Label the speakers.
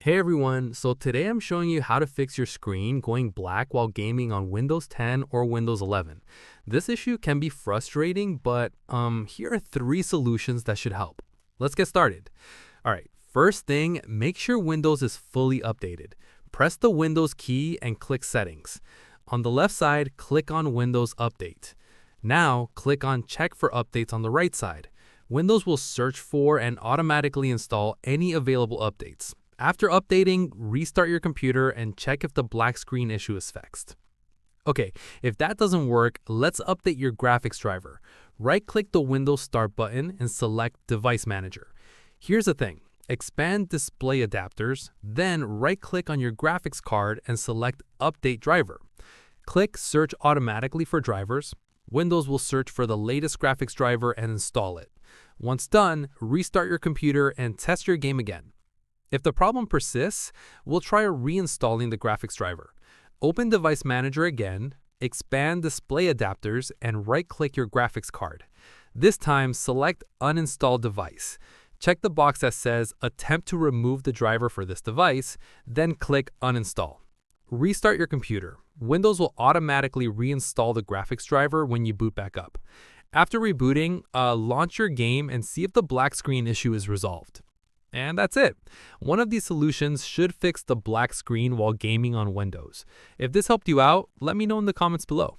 Speaker 1: Hey everyone, so today I'm showing you how to fix your screen going black while gaming on Windows 10 or Windows 11. This issue can be frustrating, but here are 3 solutions that should help. Let's get started. All right, first thing, make sure Windows is fully updated. Press the Windows key and click Settings. On the left side, click on Windows Update. Now, click on Check for Updates on the right side. Windows will search for and automatically install any available updates. After updating, restart your computer and check if the black screen issue is fixed. Okay, if that doesn't work, let's update your graphics driver. Right-click the Windows Start button and select Device Manager. Here's the thing, expand Display Adapters, then right-click on your graphics card and select Update Driver. Click Search Automatically for drivers. Windows will search for the latest graphics driver and install it. Once done, restart your computer and test your game again. If the problem persists, we'll try reinstalling the graphics driver. Open Device Manager again, expand Display Adapters, and right-click your graphics card. This time, select Uninstall Device. Check the box that says Attempt to remove the driver for this device, then click Uninstall. Restart your computer. Windows will automatically reinstall the graphics driver when you boot back up. After rebooting, launch your game and see if the black screen issue is resolved. And that's it. One of these solutions should fix the black screen while gaming on Windows. If this helped you out, let me know in the comments below.